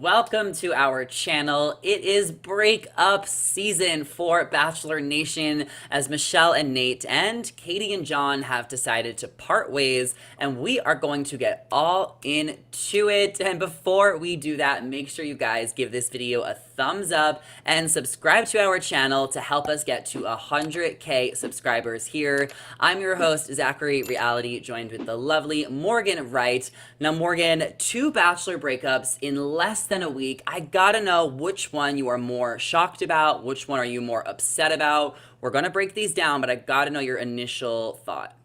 Welcome to our channel. It is breakup season for Bachelor Nation as Michelle and Nate and Katie and John have decided to part ways, and we are going to get all into it. And before we do that, make sure you guys give this video a thumbs up and subscribe to our channel to help us get to 100K subscribers here. I'm your host, Zachary Reality, joined with the lovely Morgan Wright. Now, Morgan, 2 Bachelor breakups in less than a week. I gotta know which one you are more shocked about, which one are you more upset about. We're gonna break these down, but I gotta know your initial thought.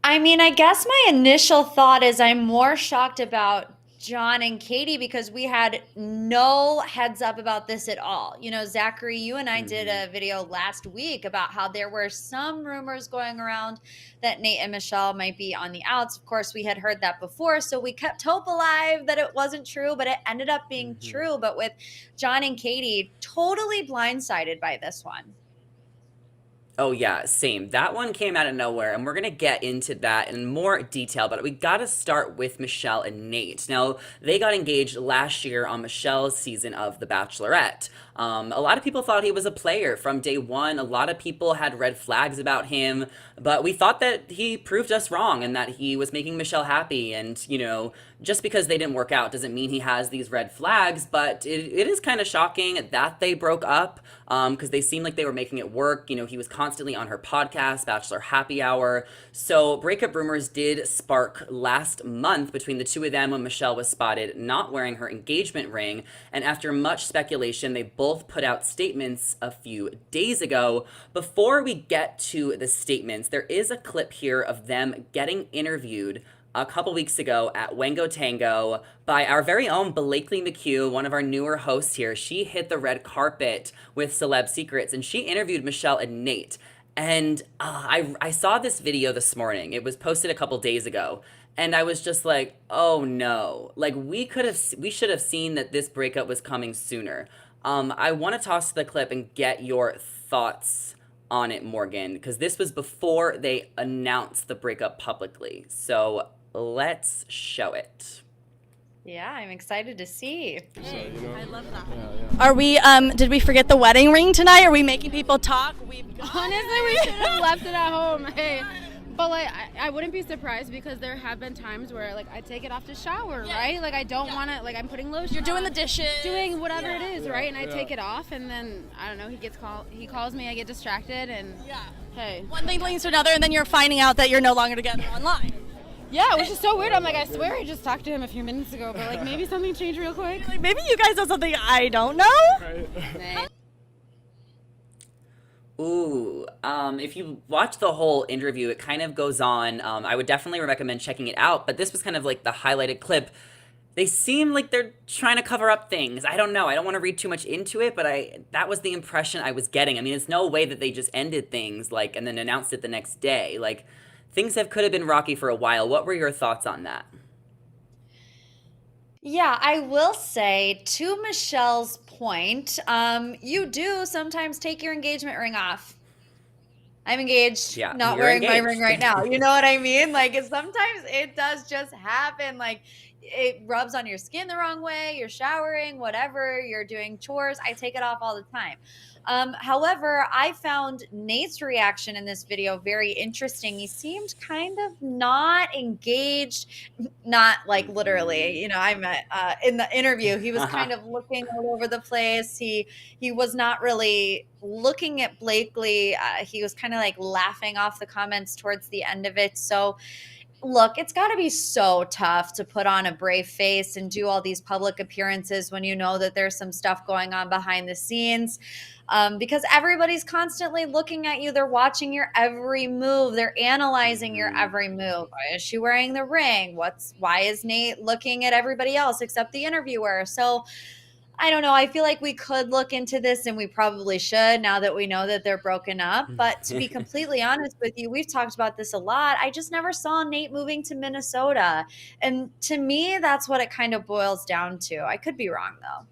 I guess my initial thought is I'm more shocked about John and Katie because we had no heads up about this at all. Zachary, you and I did a video last week about how there were some rumors going around that Nate and Michelle might be on the outs. Of course, we had heard that before, so we kept hope alive that it wasn't true, but it ended up being true. But with John and Katie, totally blindsided by this one. Oh yeah, same. That one came out of nowhere, and we're gonna get into that in more detail, but we gotta start with Michelle and Nate. Now, they got engaged last year on Michelle's season of The Bachelorette. A lot of people thought he was a player from day one. A lot of people had red flags about him, but we thought that he proved us wrong and that he was making Michelle happy. And, just because they didn't work out doesn't mean he has these red flags, but it is kind of shocking that they broke up because they seemed like they were making it work. He was constantly on her podcast, Bachelor Happy Hour. So breakup rumors did spark last month between the two of them when Michelle was spotted not wearing her engagement ring. And after much speculation, they both put out statements a few days ago. Before we get to the statements, there is a clip here of them getting interviewed a couple weeks ago at Wango Tango by our very own Blakely McHugh, one of our newer hosts here. She hit the red carpet with Celeb Secrets, and she interviewed Michelle and Nate. And I saw this video this morning. It was posted a couple days ago. And I was just like, oh no. Like, we should have seen that this breakup was coming sooner. I want to toss the clip and get your thoughts on it, Morgan, because this was before they announced the breakup publicly. So let's show it. Yeah, I'm excited to see. I love that. Are we, did we forget the wedding ring tonight? Are we making people talk? Honestly, we should have left it at home. Hey, but I wouldn't be surprised because there have been times where I take it off to shower, right? I don't want to, I'm putting lotion. You're doing on, the dishes. doing whatever it is, right? And I take it off, and then I don't know. He calls me. I get distracted, and hey, One thing leads to another, and then you're finding out that you're no longer together online. yeah, which is so weird. I'm like, I swear I just talked to him a few minutes ago, but maybe something changed real quick. Maybe you guys know something I don't know. Nah. Ooh, if you watch the whole interview, it kind of goes on. I would definitely recommend checking it out, but this was kind of like the highlighted clip. They seem like they're trying to cover up things. I don't know. I don't want to read too much into it, but that was the impression I was getting. I mean, it's no way that they just ended things and then announced it the next day. Things could have been rocky for a while. What were your thoughts on that? Yeah, I will say to Michelle's point, you do sometimes take your engagement ring off. I'm engaged, Yeah, not you're wearing my engaged. ring right now. You know what I mean? Sometimes it does just happen. It rubs on your skin the wrong way, you're showering, whatever, you're doing chores. I take it off all the time. However, I found Nate's reaction in this video very interesting. He seemed kind of not engaged, not literally. I'm in the interview. He was kind of looking all over the place. He was not really looking at Blakely. He was kind of laughing off the comments towards the end of it. So look, it's got to be so tough to put on a brave face and do all these public appearances when you know that there's some stuff going on behind the scenes, because everybody's constantly looking at you. They're watching your every move. They're analyzing your every move. Why is she wearing the ring? Why is Nate looking at everybody else except the interviewer? So I don't know. I feel like we could look into this, and we probably should now that we know that they're broken up. But to be completely honest with you, we've talked about this a lot. I just never saw Nate moving to Minnesota. And to me, that's what it kind of boils down to. I could be wrong, though.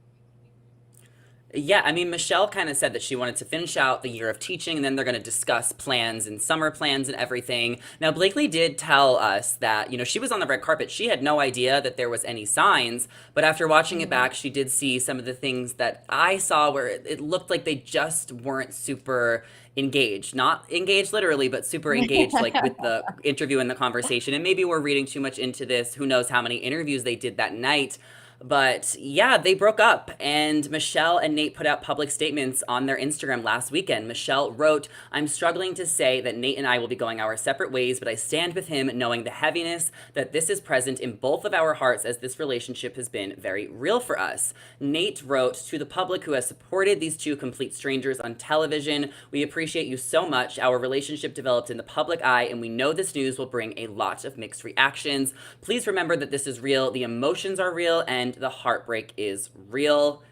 Yeah, I mean, Michelle kind of said that she wanted to finish out the year of teaching and then they're going to discuss plans and summer plans and everything. Now, Blakely did tell us that, she was on the red carpet. She had no idea that there was any signs, but after watching it Mhm. back, she did see some of the things that I saw where it looked like they just weren't super engaged. Not engaged literally, but super engaged, like with the interview and the conversation. And maybe we're reading too much into this. Who knows how many interviews they did that night. But yeah, they broke up, and Michelle and Nayte put out public statements on their Instagram last weekend. Michelle wrote, "I'm struggling to say that Nayte and I will be going our separate ways, but I stand with him knowing the heaviness that this is present in both of our hearts as this relationship has been very real for us." Nayte wrote, "To the public who has supported these two complete strangers on television, we appreciate you so much. Our relationship developed in the public eye, and we know this news will bring a lot of mixed reactions. Please remember that this is real, the emotions are real, and the heartbreak is real."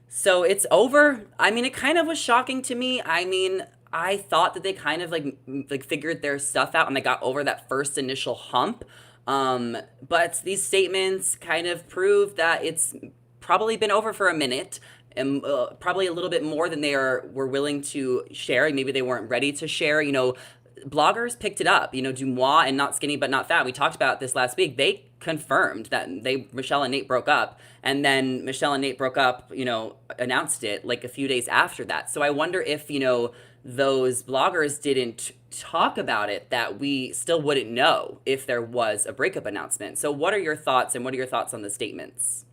So it's over. I mean, it kind of was shocking to me. I mean, I thought that they kind of like figured their stuff out and they got over that first initial hump. But these statements kind of prove that it's probably been over for a minute, and probably a little bit more than were willing to share. Maybe they weren't ready to share. Bloggers picked it up. Dumois and Not Skinny But Not Fat. We talked about this last week. They confirmed that Michelle and Nayte broke up, and then Michelle and Nayte broke up. Announced it like a few days after that. So I wonder if those bloggers didn't talk about it, that we still wouldn't know if there was a breakup announcement. So what are your thoughts, and what are your thoughts on the statements?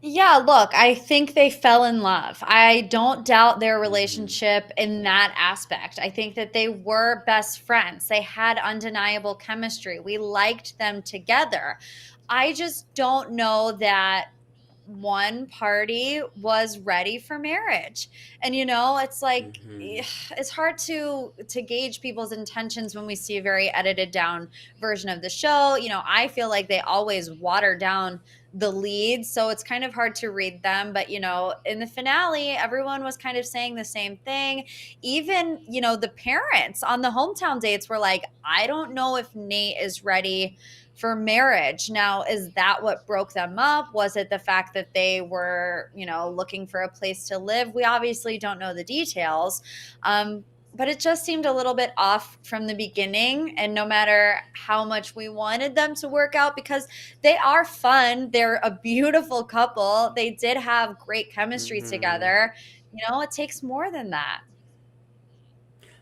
Yeah, look, I think they fell in love. I don't doubt their Mm-hmm. relationship in that aspect. I think that they were best friends. They had undeniable chemistry. We liked them together. I just don't know that one party was ready for marriage. And it's like Mm-hmm. it's hard to gauge people's intentions when we see a very edited down version of the show. I feel like they always water down the leads, so it's kind of hard to read them. But in the finale, everyone was kind of saying the same thing. Even the parents on the hometown dates were like, I don't know if Nayte is ready for marriage. Now, is that what broke them up? Was it the fact that they were, looking for a place to live? We obviously don't know the details. But it just seemed a little bit off from the beginning. And no matter how much we wanted them to work out, because they are fun, they're a beautiful couple, they did have great chemistry Mm-hmm. together. It takes more than that.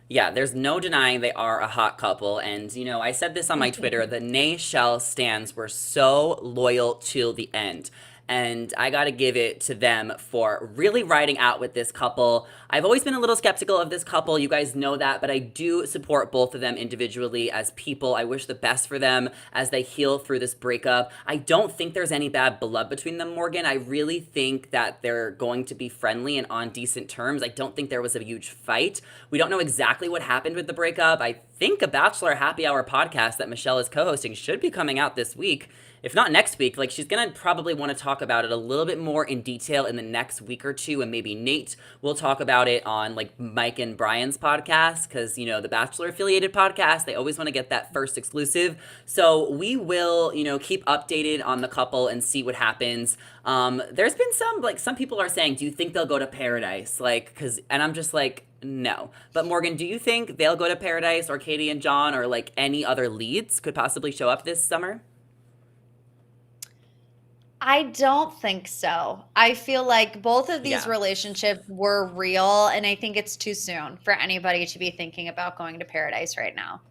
Yeah, there's no denying they are a hot couple. And, I said this on my Twitter, the Nay Shell stands were so loyal till the end. And I got to give it to them for really riding out with this couple. I've always been a little skeptical of this couple. You guys know that, but I do support both of them individually as people. I wish the best for them as they heal through this breakup. I don't think there's any bad blood between them, Morgan. I really think that they're going to be friendly and on decent terms. I don't think there was a huge fight. We don't know exactly what happened with the breakup. I think a Bachelor Happy Hour podcast that Michelle is co hosting should be coming out this week. If not next week, like she's gonna probably want to talk about it a little bit more in detail in the next week or two, and maybe Nayte will talk about it on like Mike and Brian's podcast, because the Bachelor affiliated podcast, they always want to get that first exclusive. So we will keep updated on the couple and see what happens. There's been some people are saying, do you think they'll go to paradise? And I'm just like, no. But Morgan, do you think they'll go to paradise, or Katie and John, or like any other leads could possibly show up this summer? I don't think so. I feel like both of these Yeah. relationships were real, and I think it's too soon for anybody to be thinking about going to paradise right now.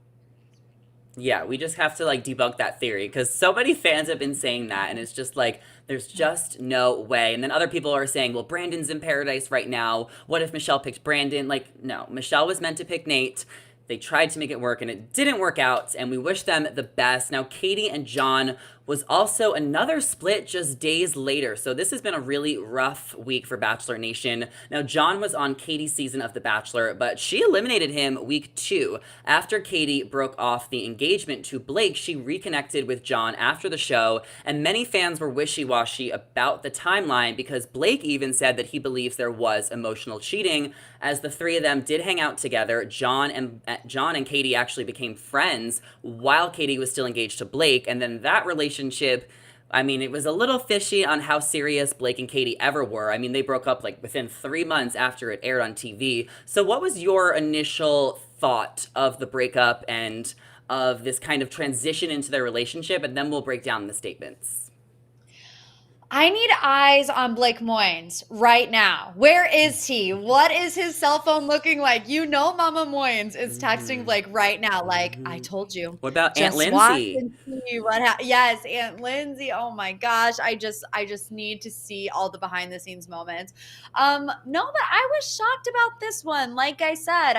Yeah, we just have to like debunk that theory, because so many fans have been saying that, and it's just like there's just no way. And then other people are saying, well, Brandon's in paradise right now. What if Michelle picked Brandon? Like, no, Michelle was meant to pick Nayte. They tried to make it work and it didn't work out, and we wish them the best. Now, Katie and John was also another split just days later. So this has been a really rough week for Bachelor Nation. Now, John was on Katie's season of The Bachelor, but she eliminated him week 2. After Katie broke off the engagement to Blake, she reconnected with John after the show, and many fans were wishy-washy about the timeline, because Blake even said that he believes there was emotional cheating, as the three of them did hang out together. John and Katie actually became friends while Katie was still engaged to Blake, and then that relationship I mean, it was a little fishy on how serious Blake and Katie ever were. I mean, they broke up like within 3 months after it aired on TV. So, what was your initial thought of the breakup and of this kind of transition into their relationship? And then we'll break down the statements. I need eyes on Blake Moynes right now. Where is he? What is his cell phone looking like? You know, Mama Moynes is texting Mm-hmm. Blake right now, like, I Mm-hmm. told you. What about Aunt Just watch Lindsay? and see what Yes, Aunt Lindsay. Oh my gosh. I just need to see all the behind the scenes moments. No, but I was shocked about this one. Like I said,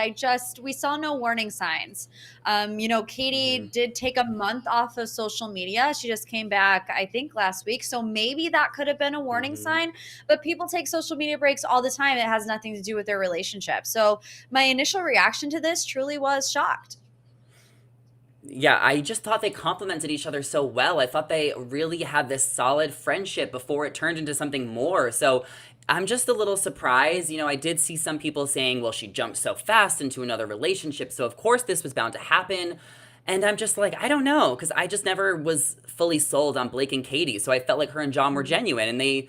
we saw no warning signs. Mm-hmm. Katie did take a month off of social media. She just came back, I think, last week. So maybe that could have been a warning Mm-hmm. sign. But people take social media breaks all the time. It has nothing to do with their relationship. So my initial reaction to this truly was shocked. Yeah, I just thought they complemented each other so well. I thought they really had this solid friendship before it turned into something more. So I'm just a little surprised. I did see some people saying, well, she jumped so fast into another relationship. So of course this was bound to happen. And I'm just like, I don't know, because I just never was fully sold on Blake and Katie. So I felt like her and John were genuine, and they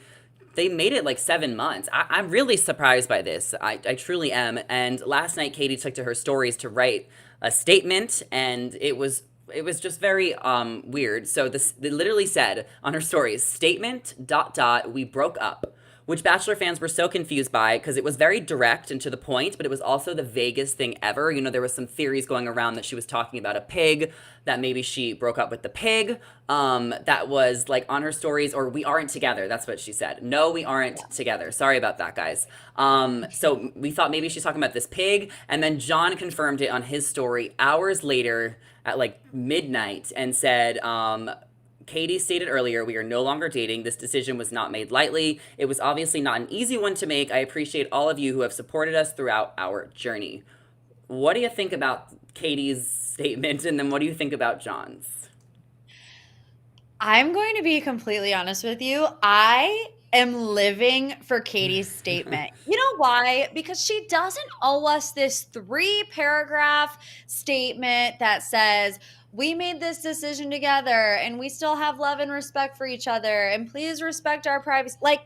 made it like 7 months. I'm really surprised by this. I truly am. And last night, Katie took to her stories to write a statement, and it was just very weird. So this they literally said on her stories, statement dot dot we broke up, which Bachelor fans were so confused by because it was very direct and to the point, but it was also the vaguest thing ever. There was some theories going around that she was talking about a pig, that maybe she broke up with the pig. That was like on her stories, or we aren't together. That's what she said. No, we aren't together. Sorry about that, guys. So we thought maybe she's talking about this pig, and then John confirmed it on his story hours later at like midnight and said, Katie stated earlier, we are no longer dating. This decision was not made lightly. It was obviously not an easy one to make. I appreciate all of you who have supported us throughout our journey. What do you think about Katie's statement? And then what do you think about John's? I'm going to be completely honest with you. I am living for Katie's statement. You know why? Because she doesn't owe us this 3 paragraph statement that says, we made this decision together and we still have love and respect for each other. And please respect our privacy. Like,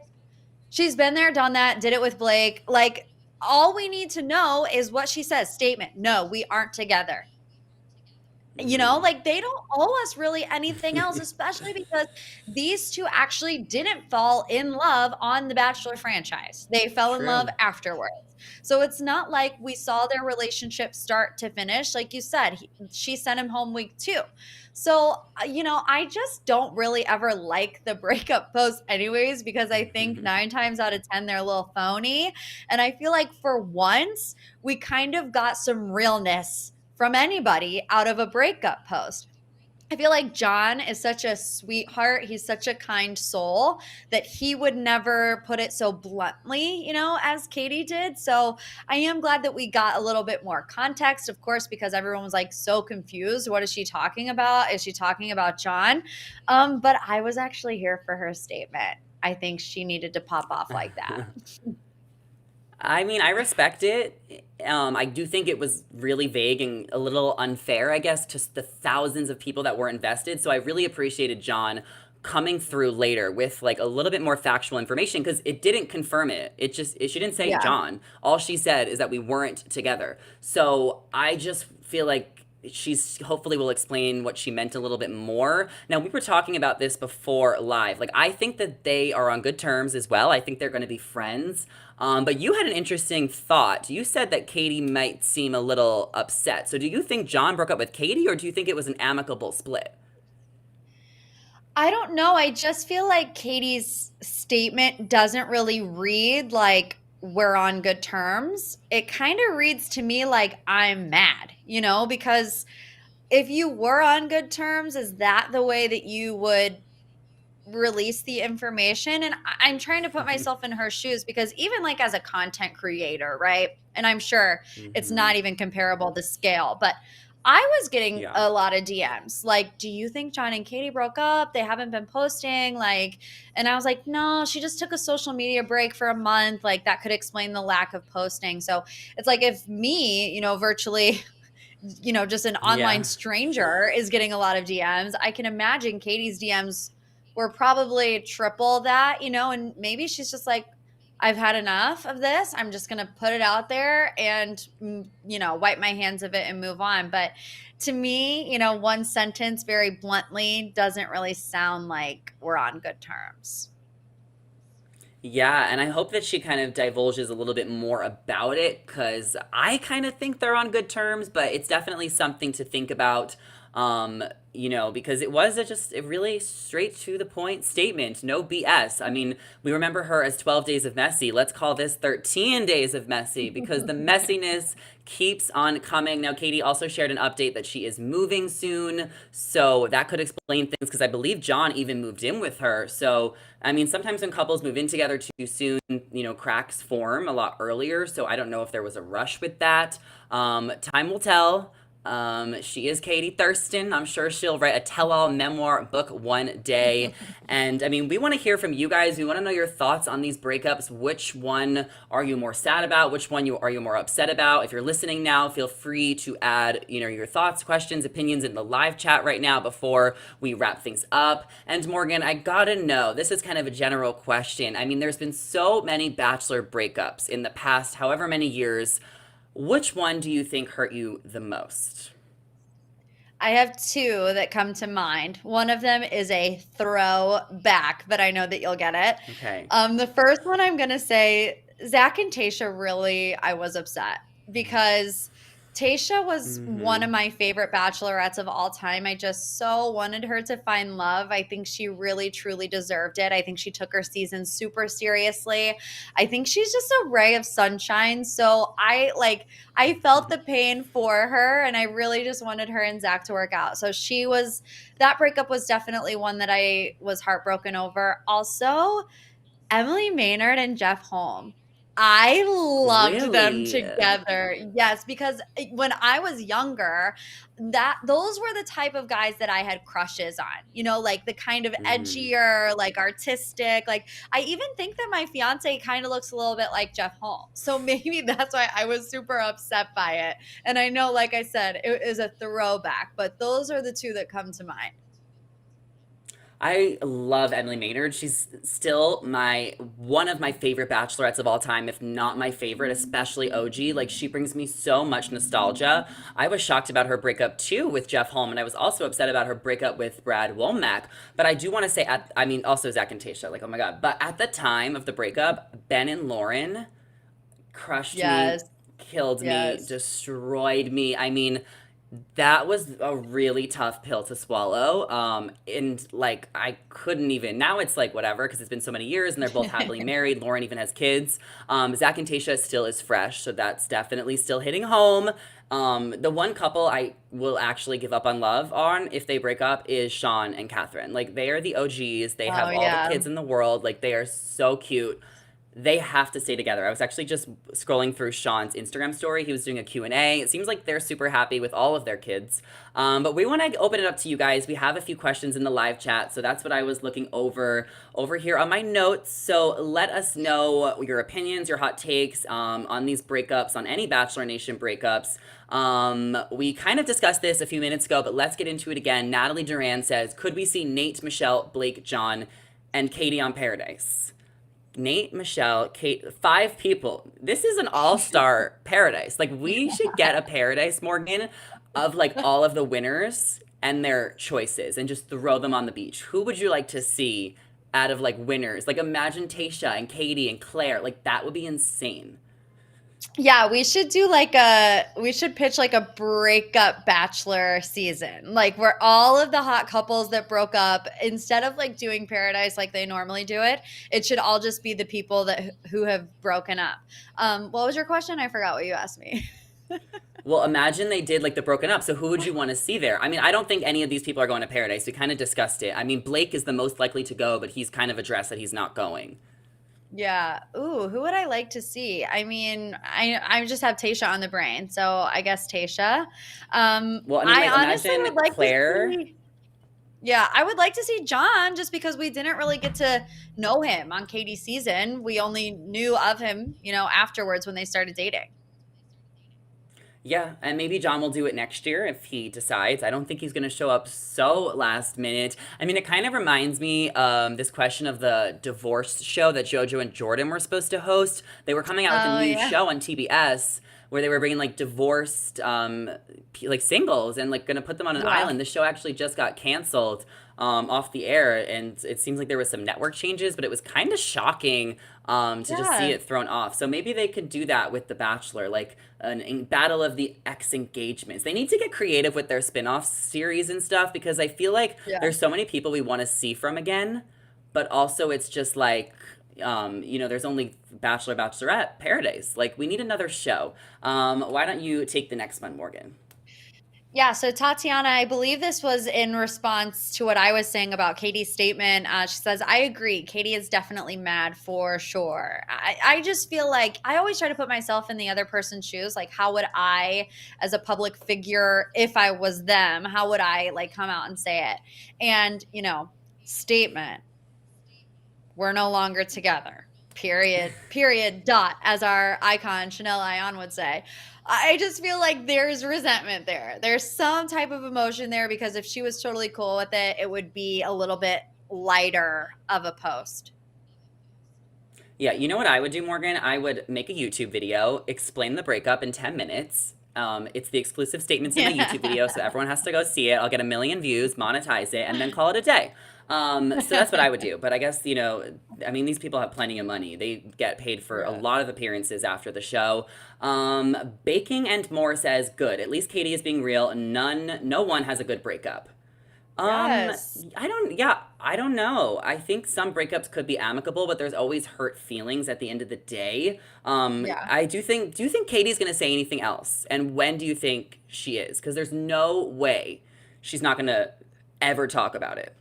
she's been there, done that, did it with Blake. Like, all we need to know is what she says statement. No, we aren't together. Mm-hmm. Like, they don't owe us really anything else, especially because these two actually didn't fall in love on the Bachelor franchise. They fell in love True. afterwards. So it's not like we saw their relationship start to finish. Like you said, she sent him home week 2. So, I just don't really ever like the breakup posts anyways, because I think 9 times out of 10, they're a little phony. And I feel like for once, we kind of got some realness from anybody out of a breakup post. I feel like John is such a sweetheart. He's such a kind soul that he would never put it so bluntly, as Katie did. So I am glad that we got a little bit more context, of course, because everyone was like so confused. What is she talking about? Is she talking about John? But I was actually here for her statement. I think she needed to pop off like that. I mean, I respect it. I do think it was really vague and a little unfair, I guess, to the thousands of people that were invested. So I really appreciated John coming through later with like a little bit more factual information because it didn't confirm it. She didn't say Yeah. John. All she said is that we weren't together. So I just feel like she's hopefully will explain what she meant a little bit more. Now, we were talking about this before live. Like, I think that they are on good terms as well. I think they're going to be friends. But you had an interesting thought. You said that Katie might seem a little upset. So, do you think John broke up with Katie, or do you think it was an amicable split? I don't know. I just feel like Katie's statement doesn't really read like we're on good terms. It kind of reads to me like I'm mad, because if you were on good terms, is that the way that you would release the information? And I'm trying to put myself in her shoes because even like as a content creator, right? And I'm sure it's Mm-hmm. not even comparable to scale, but I was getting Yeah. a lot of DMs like, do you think John and Katie broke up? They haven't been posting. Like, and I was like, no, she just took a social media break for a month. Like, that could explain the lack of posting. So it's like if me, virtually, just an online Yeah. stranger is getting a lot of DMs, I can imagine Katie's DMs we're probably triple that, and maybe she's just like, I've had enough of this. I'm just going to put it out there and, wipe my hands of it and move on. But to me, one sentence very bluntly doesn't really sound like we're on good terms. Yeah, and I hope that she kind of divulges a little bit more about it because I kind of think they're on good terms, but it's definitely something to think about. Because it was just a really straight to the point statement, no BS. I mean, we remember her as 12 Days of Messy. Let's call this 13 Days of Messy because the messiness keeps on coming. Now, Katie also shared an update that she is moving soon, so that could explain things because I believe John even moved in with her. So, I mean, sometimes when couples move in together too soon, cracks form a lot earlier. So I don't know if there was a rush with that. Time will tell. She is Katie Thurston. I'm sure she'll write a tell-all memoir book one day. And I mean, we want to hear from you guys. We want to know your thoughts on these breakups. Which one are you more sad about? Which one are you more upset about? If you're listening now, feel free to add, your thoughts, questions, opinions in the live chat right now before we wrap things up. And Morgan, I gotta know, this is kind of a general question. I mean, there's been so many Bachelor breakups in the past, however many years. Which one do you think hurt you the most? I have two that come to mind. One of them is a throwback, but I know that you'll get it. Okay. The first one I'm gonna say, Zach and Tayshia, really, I was upset because Tayshia was one of my favorite bachelorettes of all time. I just so wanted her to find love. I think she really, truly deserved it. I think she took her season super seriously. I think she's just a ray of sunshine. So I felt the pain for her, and I really just wanted her and Zach to work out. So that breakup was definitely one that I was heartbroken over. Also, Emily Maynard and Jeff Holm. I loved them Really? together. Yes, because when I was younger, those were the type of guys that I had crushes on. Like the kind of edgier, like artistic. Like I even think that my fiance kind of looks a little bit like Jeff Holm. So maybe that's why I was super upset by it. And I know, like I said, it is a throwback, but those are the two that come to mind. I love Emily Maynard. She's still one of my favorite bachelorettes of all time, if not my favorite, especially OG. Like she brings me so much nostalgia. I was shocked about her breakup too with Jeff Holm, and I was also upset about her breakup with Brad Womack. But I do want to say, also Zach and Tayshia. Like, oh my god! But at the time of the breakup, Ben and Lauren crushed me, Yes. killed me, Yes. destroyed me. I mean, that was a really tough pill to swallow. And like I couldn't even now it's like whatever because it's been so many years and they're both happily married. Lauren even has kids. Zach and Tayshia still is fresh, so that's definitely still hitting home. The one couple I will actually give up on love on if they break up is Sean and Catherine. Like they are the OGs. They have Oh all the yeah. kids in the world. Like they are so cute. They have to stay together. I was actually just scrolling through Sean's Instagram story. He was doing a Q&A. It seems like they're super happy with all of their kids. But we want to open it up to you guys. We have a few questions in the live chat, so that's what I was looking over here on my notes. So let us know your opinions, your hot takes on these breakups, on any Bachelor Nation breakups. We kind of discussed this a few minutes ago, but let's get into it again. Natalie Duran says, could we see Nayte, Michelle, Blake, John, and Katie on Paradise? Nayte, Michelle, Kate, 5 people. This is an all-star paradise. Like we should get a paradise, Morgan, of like all of the winners and their choices and just throw them on the beach. Who would you like to see out of like winners? Like imagine Tayshia and Katie and Claire. Like that would be insane. Yeah, we should pitch like a breakup bachelor season. Like where all of the hot couples that broke up, instead of like doing Paradise like they normally do it should all just be the people who have broken up. What was your question? I forgot what you asked me. Well, imagine they did like the broken up. So who would you want to see there? I mean, I don't think any of these people are going to Paradise. We kind of discussed it. I mean, Blake is the most likely to go, but he's kind of addressed that he's not going. Yeah. Ooh, who would I like to see? I mean, I just have Tayshia on the brain, so I guess Tayshia. Well, I mean, I like honestly imagine would like Claire. to see. Yeah, I would like to see John just because we didn't really get to know him on Katie's season. We only knew of him, afterwards when they started dating. Yeah, and maybe John will do it next year if he decides. I don't think he's going to show up so last minute. I mean, it kind of reminds me this question of the divorce show that JoJo and Jordan were supposed to host. They were coming out with a Oh new yeah. show on TBS where they were bringing like divorced like singles and like going to put them on an Yeah. island. The show actually just got canceled off the air, and it seems like there was some network changes, but it was kind of shocking to just see Yeah. it thrown off. So maybe they could do that with The Bachelor, like an battle of the ex engagements. They need to get creative with their spin off series and stuff because I feel like Yeah. there's so many people we want to see from again, but also it's just like, there's only Bachelor, Bachelorette, Paradise. Like, we need another show. Why don't you take the next one, Morgan? Yeah, so Tatiana, I believe this was in response to what I was saying about Katie's statement. She says, I agree. Katie is definitely mad for sure. I just feel like I always try to put myself in the other person's shoes. Like, how would I, as a public figure, if I was them, how would I like come out and say it? And, statement, we're no longer together. Period, dot, as our icon Chanel Ion would say. I just feel like there's resentment there. There's some type of emotion there because if she was totally cool with it, it would be a little bit lighter of a post. Yeah, you know what I would do, Morgan? I would make a YouTube video, explain the breakup in 10 minutes. It's the exclusive statements in my YouTube video, so everyone has to go see it. I'll get 1 million views, monetize it, and then call it a day. So that's what I would do. But I guess, I mean, these people have plenty of money. They get paid for a Yeah. lot of appearances after the show. Baking and More says, good. At least Katie is being real. No one has a good breakup. Um, Yes. I don't know. I think some breakups could be amicable, but there's always hurt feelings at the end of the day. Yeah. Do you think Katie's gonna say anything else? And when do you think she is? Because there's no way she's not gonna ever talk about it.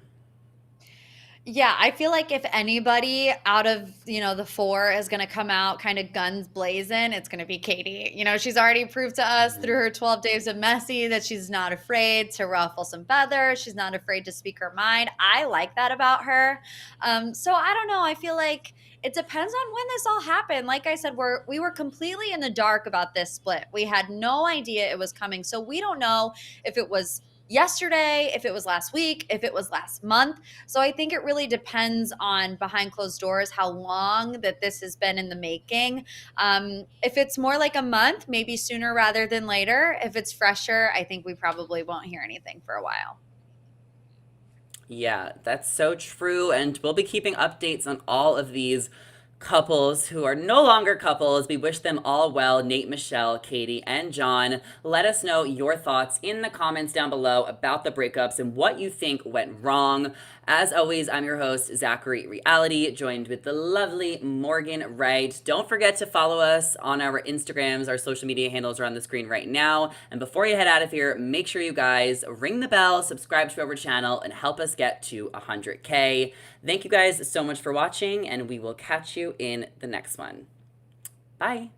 Yeah, I feel like if anybody out of, the four is going to come out kind of guns blazing, it's going to be Katie. She's already proved to us through her 12 days of messy that she's not afraid to ruffle some feathers. She's not afraid to speak her mind. I like that about her. So I don't know. I feel like it depends on when this all happened. Like I said, we were completely in the dark about this split. We had no idea it was coming. So we don't know if it was yesterday, if it was last week, if it was last month. So I think it really depends on behind closed doors how long that this has been in the making. If it's more like a month, maybe sooner rather than later. If it's fresher, I think we probably won't hear anything for a while. Yeah, that's so true. And we'll be keeping updates on all of these couples who are no longer couples. We wish them all well. Nate, Michelle, Katie, and John. Let us know your thoughts in the comments down below about the breakups and what you think went wrong. As always, I'm your host, Zachary Reality, joined with the lovely Morgan Wright. Don't forget to follow us on our Instagrams. Our social media handles are on the screen right now. And before you head out of here, make sure you guys ring the bell, subscribe to our channel, and help us get to 100K. Thank you guys so much for watching, and we will catch you in the next one. Bye.